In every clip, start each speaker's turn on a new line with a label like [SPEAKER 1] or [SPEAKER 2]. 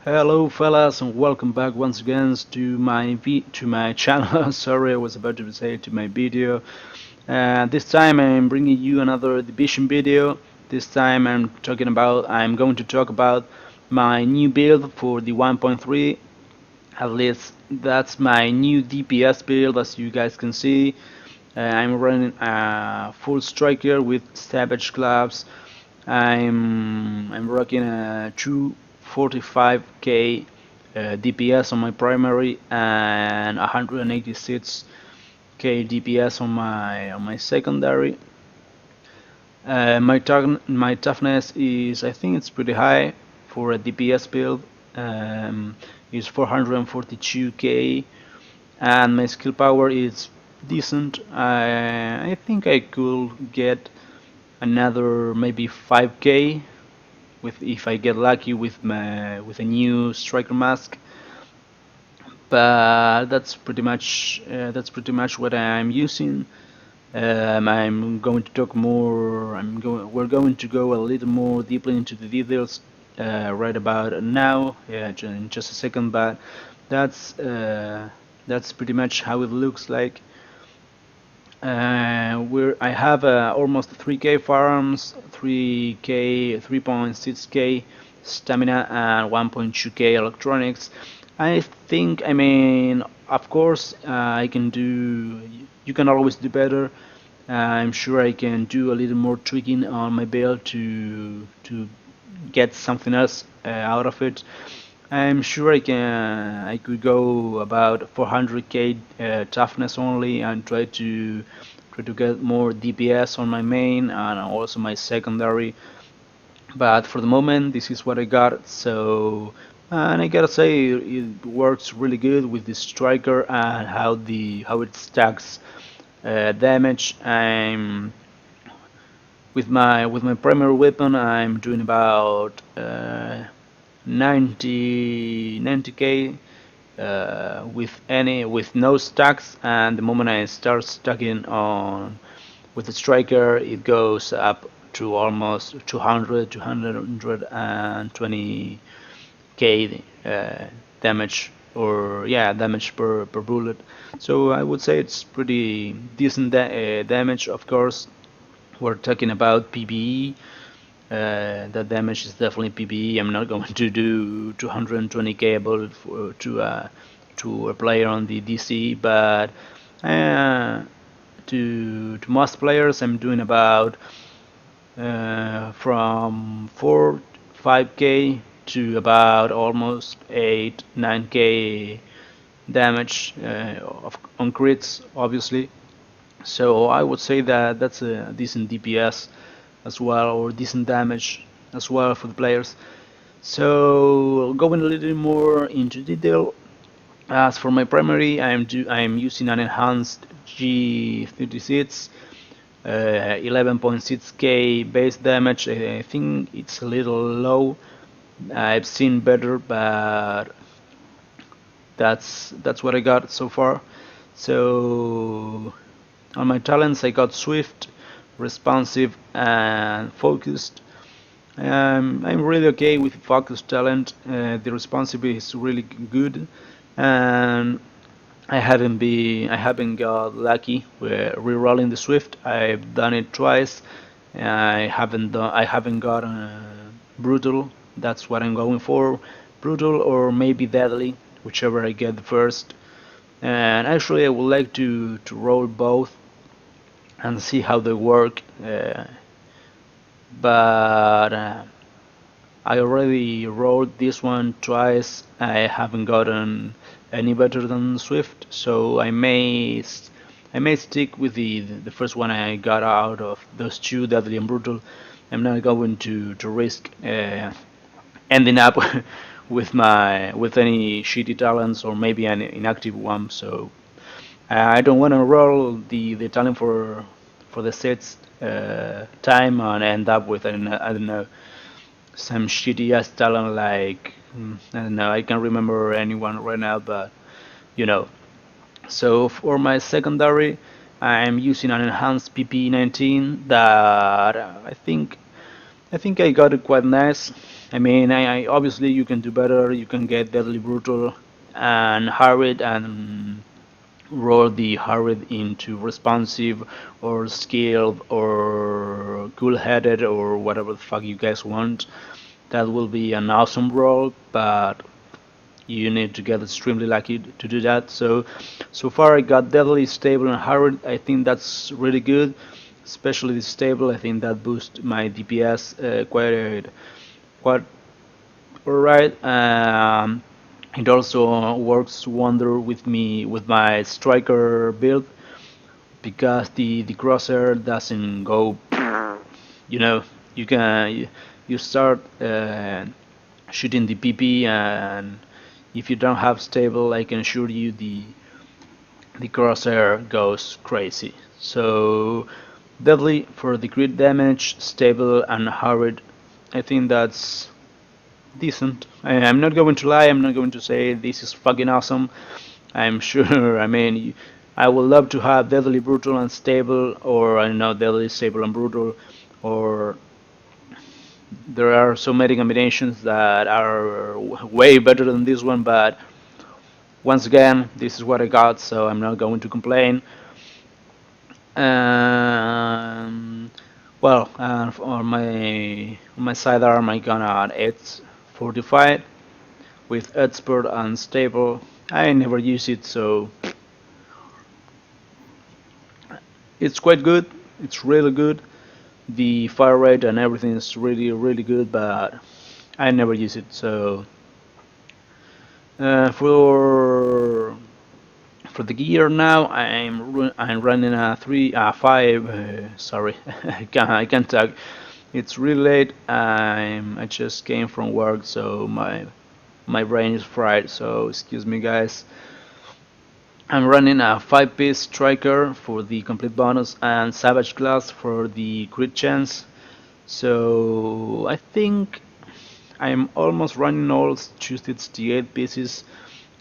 [SPEAKER 1] Hello, fellas, and welcome back once again to my channel. Sorry, I was about to say to my video. This time I'm bringing you another division video. This time I'm going to talk about my new build for the 1.3. At least that's my new DPS build, as you guys can see. I'm running a full striker with savage gloves. I'm rocking a 245k DPS on my primary and 186k DPS on my secondary. My toughness is, I think it's pretty high for a DPS build. Is 442k, and my skill power is decent. I think I could get another maybe 5k with if I get lucky with a new striker mask. But that's pretty much what I'm using. I'm going to talk more. We're going to go a little more deeply into the details right about now, in just a second. But that's uh, that's pretty much how it looks like. I have almost 3k farms, 3k, 3.6k stamina, and 1.2k electronics. I mean, of course, I can do. You can always do better. I'm sure I can do a little more tweaking on my build to get something else out of it. I'm sure I could go about 400k toughness only and try to get more DPS on my main and also my secondary. But for the moment, this is what I got. So, and I gotta say, it works really good with the striker and how it stacks damage. I'm with my primary weapon. I'm doing about 90k with no stacks, and the moment I start stacking on with the striker, it goes up to almost 200 220k damage, or yeah, damage per bullet. So I would say it's pretty decent damage. Of course, we're talking about PBE. That damage is definitely PBE. I'm not going to do 220k bullet to a player on the DC, but uh, to most players, I'm doing about from 4 5k to about almost 8 9k damage on crits, obviously. So I would say that that's a decent DPS as well, or decent damage as well for the players. So going a little more into detail, as for my primary, I'm using an enhanced G36, 11.6k base damage. I think it's a little low. I've seen better, but that's what I got so far. So on my talents, I got swift, responsive, and focused. I'm really okay with focused talent. The responsive is really good, and I haven't got lucky with rerolling the swift. I've done it twice. I haven't got brutal. That's what I'm going for, brutal or maybe deadly, whichever I get first. And actually, I would like to roll both and see how they work. But I already rolled this one twice. I haven't gotten any better than Swift, so I may stick with the first one I got out of those two, Deadly and Brutal. I'm not going to risk ending up with any shitty talents or maybe an inactive one. So I don't want to roll the talent for the sixth time and end up with I don't know, some shitty ass talent like I don't know, I can't remember anyone right now, but you know. So for my secondary, I'm using an enhanced PP19 that I think I got it quite nice. I mean, obviously you can do better. You can get deadly brutal and hurried and roll the hurried into responsive or skilled or cool-headed or whatever the fuck you guys want. That will be an awesome roll, but you need to get extremely lucky to do that. So far I got deadly, stable, and hurried. I think that's really good, especially the stable. I think that boosts my DPS quite alright. It also works wonder with me with my striker build because the crosshair doesn't go. You know, you can you start shooting the PP, and if you don't have stable, I can assure you the crosshair goes crazy. So deadly for the crit damage, stable and hurried. I think that's decent. I'm not going to lie. I'm not going to say this is fucking awesome. I'm sure. I mean, I would love to have deadly brutal and stable, or I don't know, deadly stable and brutal, or there are so many combinations that are way better than this one. But once again, this is what I got, so I'm not going to complain. Um, well, on my sidearm, I got an 845 with expert and stable. I never use it, so it's quite good. It's really good. The fire rate and everything is really good, but I never use it. So for the gear now, I'm running a five. Sorry, I can't talk. It's really late. I just came from work, so my brain is fried. So excuse me, guys. I'm running a 5-piece striker for the complete bonus and savage class for the crit chance. So I think I'm almost running all the 8 pieces.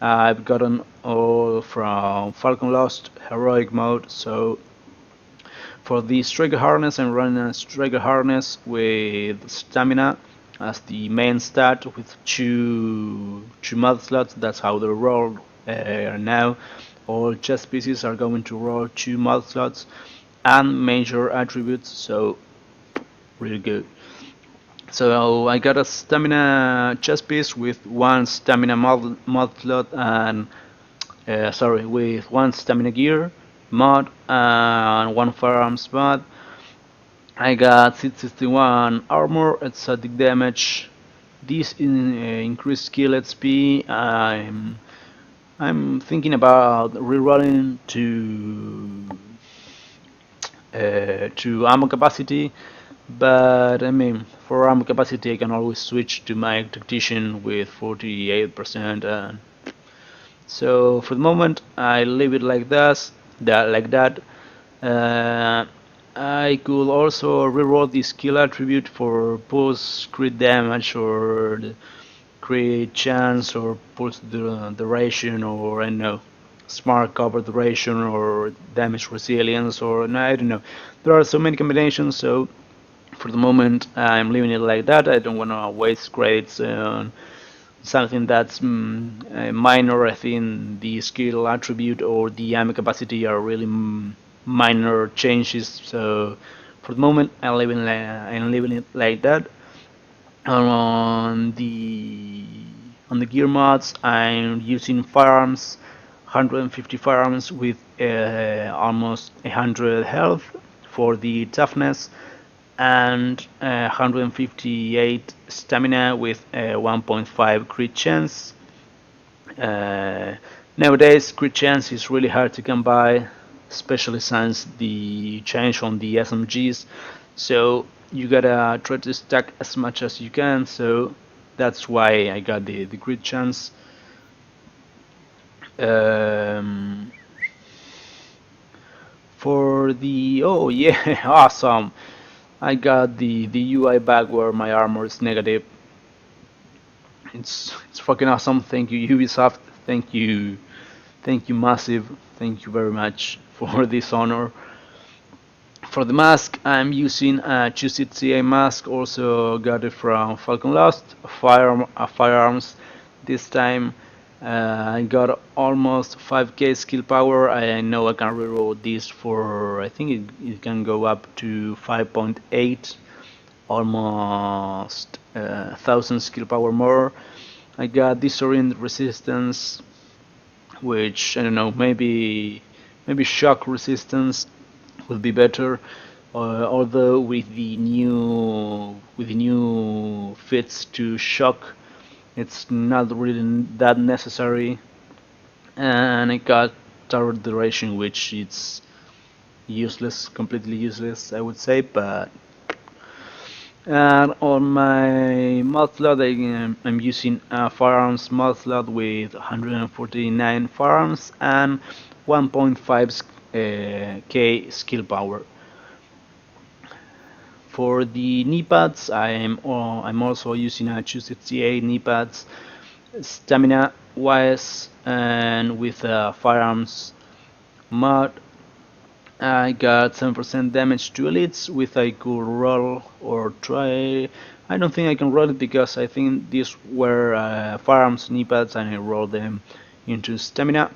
[SPEAKER 1] I've gotten all from Falcon Lost heroic mode. So for the striker harness, I'm running a striker harness with stamina as the main stat with two mod slots. That's how they roll now. All chest pieces are going to roll 2 mod slots and major attributes, so really good. So I got a stamina chest piece with 1 stamina mod slot and with 1 stamina gear mod and 1 firearms mod. I got 661 armor, static damage. This increased skill XP. I'm thinking about rerolling to ammo capacity, but I mean for ammo capacity I can always switch to my tactician with 48%. So for the moment I leave it like that. Uh, I could also reroll the skill attribute for pulse crit damage or crit chance or pulse duration or I don't know smart cover duration or damage resilience or no, I don't know. There are so many combinations, so for the moment I'm leaving it like that. I don't want to waste credits on something that's minor. I think the skill attribute or the ammo capacity are really minor changes. So for the moment, I'm leaving it like that. On the gear mods, I'm using firearms, 150 firearms with almost 100 health for the toughness and 158 stamina with 1.5 crit chance. Nowadays, crit chance is really hard to come by, especially since the change on the SMGs. So you gotta try to stack as much as you can. So that's why I got the crit chance. For the awesome. I got the UI back where my armor is negative. It's fucking awesome. Thank you Ubisoft. Thank you Massive. Thank you very much for this honor. For the mask, I'm using a Choose-It CA mask, also got it from Falcon Lost, firearms this time. I got almost 5k skill power. I know I can reroll this for, I think it can go up to 5.8, almost 1000 skill power more. I got Disorient Resistance, which I don't know, maybe shock resistance will be better. Although with the new fits to shock, it's not really that necessary. And I got turret duration, which it's useless, completely useless, I would say. But and on my mod slot, I'm using a firearms mod slot with 149 firearms and 1.5 k skill power. For the knee pads, I'm also using a Choose-It CA knee pads, stamina wise, and with firearms mod. I got 7% damage to elites with I could roll or try. I don't think I can roll it because I think these were firearms knee pads and I rolled them into stamina.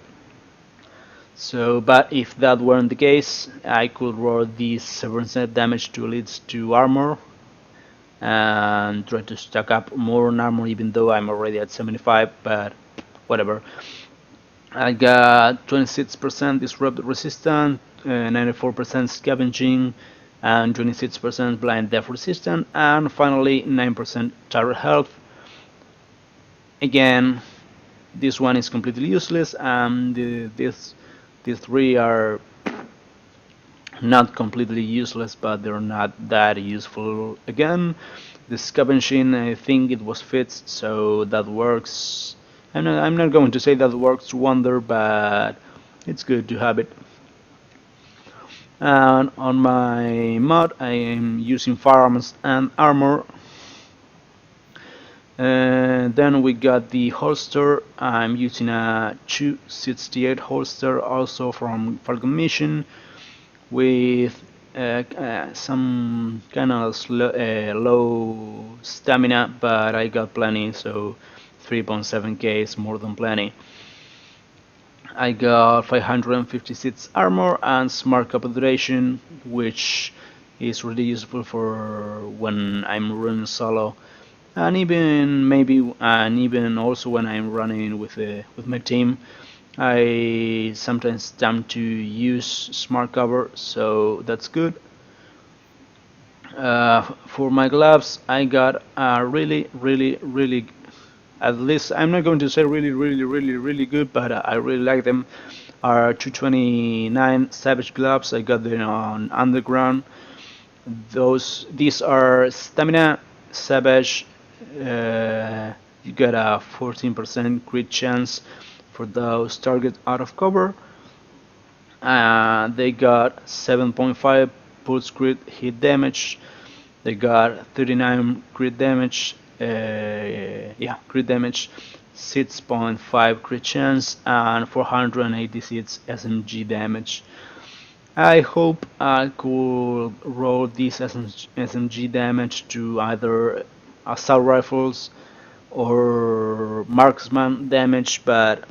[SPEAKER 1] So, but if that weren't the case, I could roll these 7% damage to elites to armor and try to stack up more on armor, even though I'm already at 75, but whatever. I got 26% disrupt resistant, 94% scavenging, and 26% blind death resistant, and finally 9% turret health. Again, this one is completely useless, and these three are not completely useless, but they're not that useful. Again, the scavenging, I think it was fixed, so that works. I'm not going to say that works wonder, but it's good to have it. And on my mod, I am using firearms and armor. Then we got the holster. I'm using a 268 holster, also from Falcon Mission, with some kind of low stamina, but I got plenty, so 3.7k is more than plenty. I got 556 armor and smart couple duration, which is really useful for when I'm running solo, and even also when I'm running with my team. I sometimes attempt to use smart cover, so that's good. For my gloves, I got a really, at least I'm not going to say really good, but I really like them. Are 229 Savage gloves. I got them on Underground. These are stamina Savage. You get a 14% crit chance for those targets out of cover. They got 7.5 pulse crit hit damage. They got 39 crit damage. Crit damage, 6.5 crit chance, and 486 SMG damage. I hope I could roll this SMG damage to either assault rifles or marksman damage, but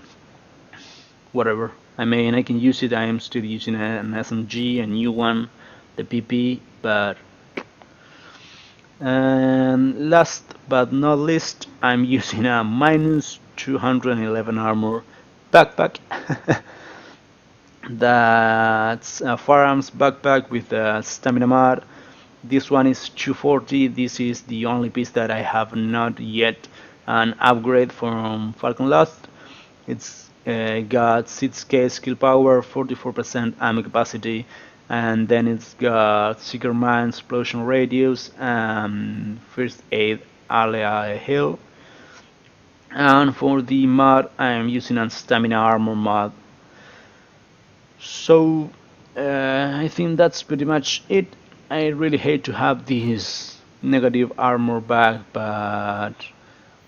[SPEAKER 1] whatever. I mean, I can use it. I am still using an SMG, a new one, the PP, but and last but not least, I'm using a minus 211 armor backpack. That's a firearms backpack with a stamina mod. This one is 240. This is the only piece that I have not yet an upgrade from Falcon Lost. It's got 6k skill power, 44% ammo capacity, and then it's got Seeker Mine, explosion radius, and first aid ally heal. And for the mod, I am using a stamina armor mod. So I think that's pretty much it. I really hate to have this negative armor back, but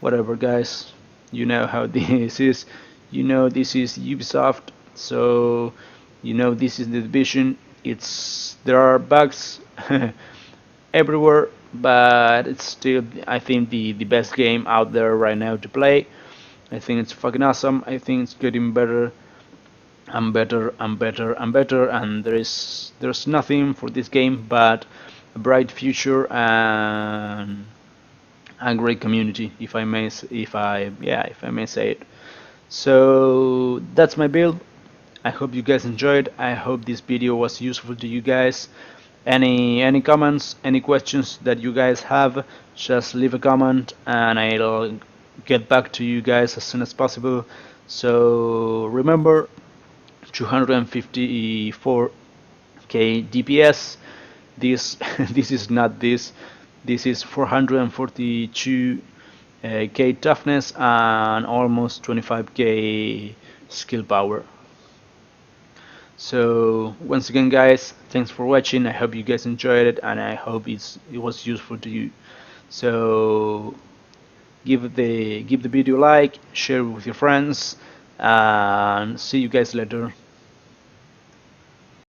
[SPEAKER 1] whatever, guys. You know how this is. You know this is Ubisoft, so you know this is the division. There are bugs everywhere, but it's still, I think, the best game out there right now to play. I think it's fucking awesome. I think it's getting better and better and better and better, and there's nothing for this game but a bright future and a great community, if I may if I may say it. So that's my build. I hope you guys enjoyed. I hope this video was useful to you guys. Any comments, any questions that you guys have, just leave a comment and I'll get back to you guys as soon as possible. So remember, 254k DPS. This this is not this. This is 442k toughness and almost 25k skill power. So once again, guys, thanks for watching. I hope you guys enjoyed it, and I hope it was useful to you. So give the video a like, share it with your friends, and see you guys later.